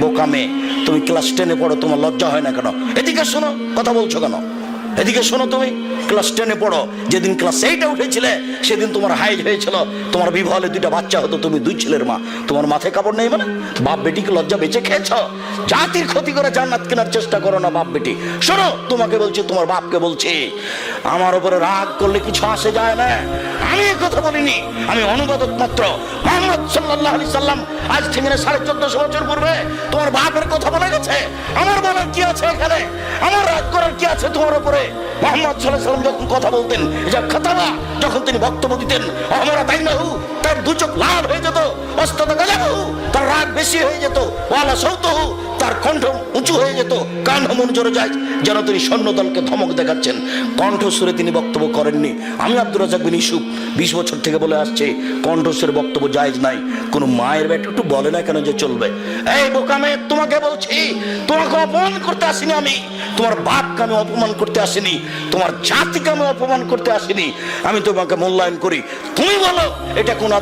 বোকা মেয়ে, তুমি ক্লাস 10-এ পড়ো, তোমার লজ্জা হয় না কেন? এদিকে শোনো, কথা বলছো কেন? এদিকে শোনো, তুমি ক্লাস 10-এ পড়ো, যেদিন ক্লাস 8-এ উঠেছিলে সেদিন তোমার হাইজ হয়েছিল, তোমার বিবাহে 2টা বাচ্চা হতো, তুমি 2 ছেলের মা, তোমার মাথায় কাপড় নেই? মানে বাপ বেটিকে লজ্জা বেঁচে খেয়েছ? জাতির ক্ষতি করে জান্নাত কেনার চেষ্টা করো না বাপ বেটি। শোনো, তোমাকে বলছি, তোমার বাপকে বলছি, আমার উপরে রাগ করলে কিছু আসে যায় না। আমি এই কথা বলিনি, আমি অনুবাদক মাত্র। মুহাম্মদ সাল্লাল্লাহু আলাইহি সাল্লাম আজ থেকে 1450 বছর পূর্বে তোমার বাপের কথা বলে গেছে। আমার বলার কি আছে এখানে? আমার রাগ করার কি আছে তোমার উপরে? মুহাম্মদ সাল্লাল্লাহু আলাইহি সাল্লাম যখন কথা বলতেন, যা খাতাবা, যখন তিনি বক্তব্য দিতেন, আমরা তাই না হু, তার 2 চোখ লাল হয়ে যেত, অস্তত গাজাহু, তার রাগ বেশি হয়ে যেত, ওয়ালা সৌতহু, তার কণ্ঠ উঁচু হয়ে যেত, কান মন জোরে যায়, যেন তিনি সৈন্যদলকে ধমক দেখাচ্ছেন। কণ্ঠস্বরে তিনি বক্তব্য করেননি। আমি আব্দুর রাজ্জাক বিন ইউসুফ 20 বছর থেকে বলে আসছে, কণ্ঠস্বরে বক্তব্য জায়েজ নাই। কোন মায়ের বেটা একটু বলে না কেন যে চলবে? এই বোকা মেয়ে, তোমাকে বলছি, তোমাকে অপমান করতে আসিনি আমি, তোমার বাপকে আমি অপমান করতে আসিনি, তোমার জাতিকে আমি অপমান করতে আসিনি। আমি তোমাকে মূল্যায়ন করি। তুমি বলো এটা কোন